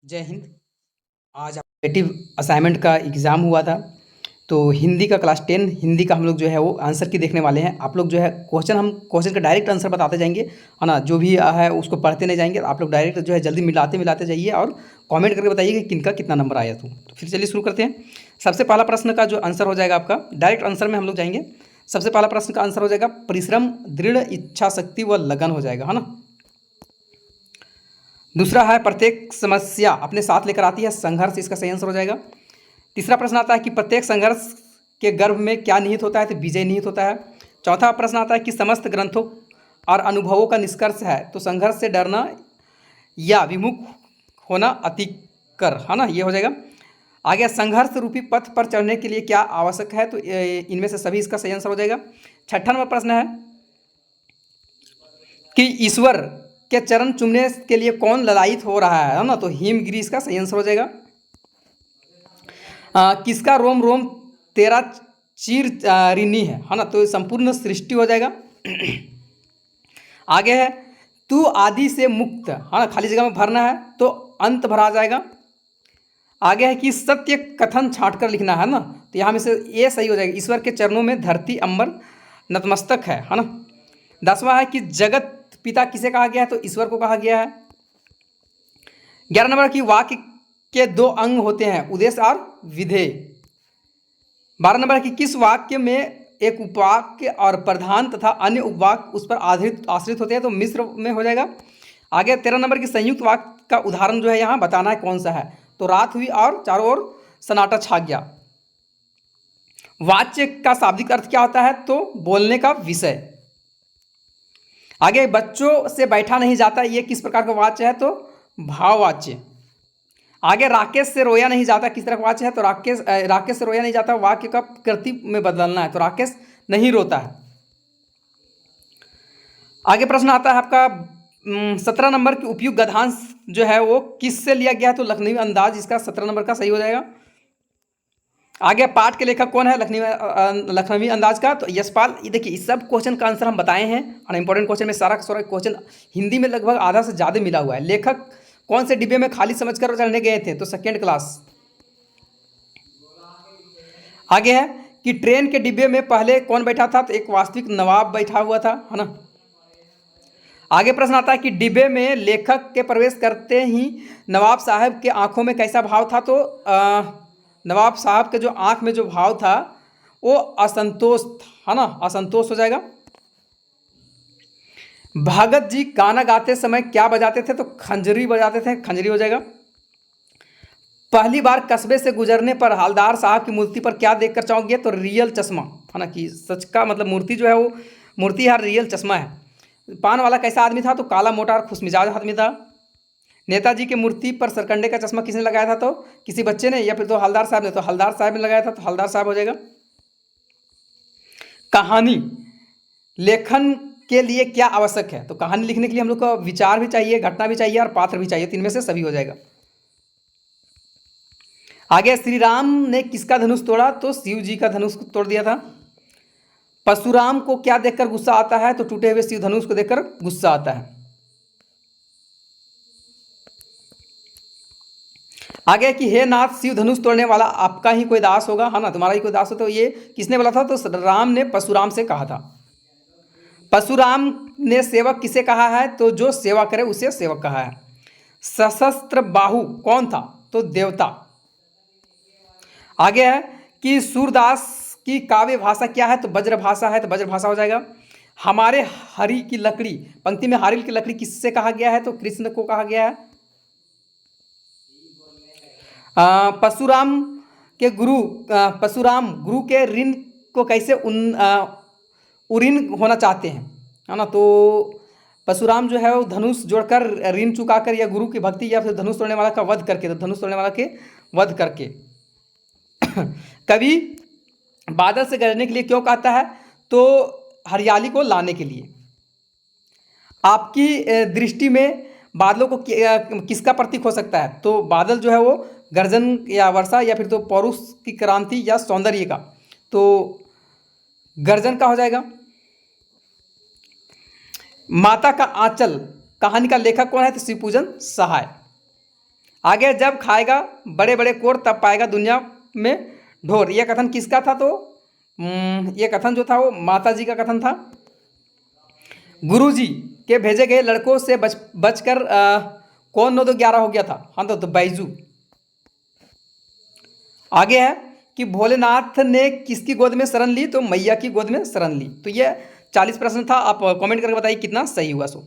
जय हिंद। आज competitive assignment का एग्ज़ाम हुआ था। तो हिंदी का क्लास 10 हिंदी का हम लोग जो है वो आंसर की देखने वाले हैं। आप लोग जो है क्वेश्चन का डायरेक्ट आंसर बताते जाएंगे, है ना। जो भी है उसको पढ़ते नहीं जाएंगे। आप लोग डायरेक्ट जो है जल्दी मिलाते मिलाते जाइए और कमेंट करके बताइए कि किनका कितना नंबर आया। तो फिर चलिए शुरू करते हैं। सबसे पहला प्रश्न का जो आंसर हो जाएगा आपका, डायरेक्ट आंसर में हम लोग जाएंगे। सबसे पहला प्रश्न का आंसर हो जाएगा परिश्रम, दृढ़ इच्छा शक्ति व लगन हो जाएगा, है ना। दूसरा है प्रत्येक समस्या अपने साथ लेकर आती है संघर्ष, इसका सही आंसर हो जाएगा। तीसरा प्रश्न आता है कि प्रत्येक संघर्ष के गर्भ में क्या निहित होता है, तो विजय निहित होता है। चौथा प्रश्न आता है कि समस्त ग्रंथों और अनुभवों का निष्कर्ष है, तो संघर्ष से डरना या विमुख होना अति कर, है ना, ये हो जाएगा। आगे संघर्ष रूपी पथ पर चढ़ने के लिए क्या आवश्यक है, तो इनमें से सभी इसका सही आंसर हो जाएगा। छठा नंबर प्रश्न है कि ईश्वर के चरण चूमने के लिए कौन ललायित हो रहा है ना, तो हिमगिरी इसका सही आंसर हो जाएगा। किसका रोम रोम तेरा चीर ऋणी है ना, तो संपूर्ण सृष्टि हो जाएगा। आगे है तू आदि से मुक्त, है ना, खाली जगह में भरना है तो अंत भरा जाएगा। आगे है कि सत्य कथन छांट कर लिखना है ना, तो यहाँ में से ये सही हो जाएगा। ईश्वर के चरणों में धरती अंबर नतमस्तक है ना। 10वां है कि जगत पिता किसे कहा गया है, तो ईश्वर को कहा गया है। 11 नंबर की वाक्य के दो अंग होते हैं, उद्देश्य और विधेय। 12 नंबर की किस वाक्य में एक उपवाक्य और प्रधान तथा अन्य उपवाक्य उस पर आश्रित होते हैं, तो मिश्र में हो जाएगा। आगे 13 नंबर की संयुक्त वाक्य का उदाहरण जो है यहाँ बताना है कौन सा है, तो रात हुई और चारों ओर सन्नाटा छा गया। वाच्य का शाब्दिक अर्थ क्या होता है, तो बोलने का विषय। आगे बच्चों से बैठा नहीं जाता, ये किस प्रकार का वाच्य है, तो भाववाच्य। आगे राकेश से रोया नहीं जाता, किस तरह का वाच्य है, तो राकेश से रोया नहीं जाता, वाक्य का कृति में बदलना है, तो राकेश नहीं रोता है। आगे प्रश्न आता है आपका 17 नंबर की उपयुक्त गद्यांश जो है वो किससे लिया गया है, तो लखनवी अंदाज, इसका 17 नंबर का सही हो जाएगा। आगे पाठ के लेखक कौन है लखनवी अंदाज का, तो यशपाल। ये देखिए इस सब क्वेश्चन का आंसर हम बताए हैं और इंपॉर्टेंट क्वेश्चन में सारा क्वेश्चन हिंदी में लगभग आधा से ज़्यादा मिला हुआ है। लेखक कौन से डिब्बे में खाली समझकर चढ़ने गए थे, तो सेकेंड क्लास। आगे है कि ट्रेन के डिब्बे में पहले कौन बैठा था, तो एक वास्तविक नवाब बैठा हुआ था, है ना। आगे प्रश्न आता है कि डिब्बे में लेखक के प्रवेश करते ही नवाब साहब के आंखों में कैसा भाव था, तो नवाब साहब के जो आंख में जो भाव था वो असंतोष था, है ना, असंतोष हो जाएगा। भगत जी गाना गाते समय क्या बजाते थे, तो खंजरी बजाते थे, खंजरी हो जाएगा। पहली बार कस्बे से गुजरने पर हवलदार साहब की मूर्ति पर क्या देखकर चौंक गया, तो रियल चश्मा, है ना, कि सच का मतलब मूर्ति जो है वो मूर्ति है, रियल चश्मा है। पान वाला कैसा आदमी था, तो काला मोटा और खुशमिजाज आदमी था। नेताजी की मूर्ति पर सरकंडे का चश्मा किसने लगाया था, तो किसी बच्चे ने, या फिर तो हवलदार साहब ने, तो हवलदार साहब ने लगाया था, तो हवलदार साहब हो जाएगा। कहानी लेखन के लिए क्या आवश्यक है, तो कहानी लिखने के लिए हम लोग को विचार भी चाहिए, घटना भी चाहिए और पात्र भी चाहिए, तो इनमें से सभी हो जाएगा। आगे श्री राम ने किसका धनुष तोड़ा, तो शिव जी का धनुष तोड़ दिया था। परशुराम को क्या देखकर गुस्सा आता है, तो टूटे हुए शिव धनुष को देखकर गुस्सा आता है। आगे कि हे नाथ शिव धनुष तोड़ने वाला आपका ही कोई दास होगा, है ना, तुम्हारा ही कोई दास हो, तो ये किसने बोला था, तो राम ने परशुराम से कहा था। परशुराम ने सेवक किसे कहा है, तो जो सेवा करे उसे सेवक कहा है। सशस्त्र बाहु कौन था, तो देवता। आगे है कि सूरदास की काव्य भाषा क्या है, तो ब्रज भाषा है, तो ब्रज भाषा हो जाएगा। हमारे हरि की लकड़ी, पंक्ति में हरिल की लकड़ी किससे कहा गया है, तो कृष्ण को कहा गया है। परशुराम के गुरु परशुराम गुरु के ऋण को कैसे उऋण होना चाहते हैं, है ना, तो परशुराम जो है वो धनुष जोड़कर ऋण चुकाकर या गुरु की भक्ति या फिर धनुष तोड़ने वाला का वध करके, तो धनुष तोड़ने वाला के वध करके। कभी बादल से गरजने के लिए क्यों कहता है, तो हरियाली को लाने के लिए। आपकी दृष्टि में बादलों को किसका प्रतीक हो सकता है, तो बादल जो है वो गर्जन या वर्षा या फिर तो पौरुष की क्रांति या सौंदर्य का, तो गर्जन का हो जाएगा। माता का आंचल कहानी का लेखक कौन है, तो शिवपूजन सहाय। आगे जब खाएगा बड़े बड़े कोर तब पाएगा दुनिया में ढोर। यह कथन किसका था? तो ये कथन जो था वो माता जी का कथन था। गुरुजी के भेजे गए लड़कों से बचकर कौन 9 2 11 हो गया था? हाँ तो बैजू। आगे है कि भोलेनाथ ने किसकी गोद में शरण ली? तो मैया की गोद में शरण ली। तो ये 40 प्रश्न था। आप कमेंट करके बताइए कितना सही हुआ सो।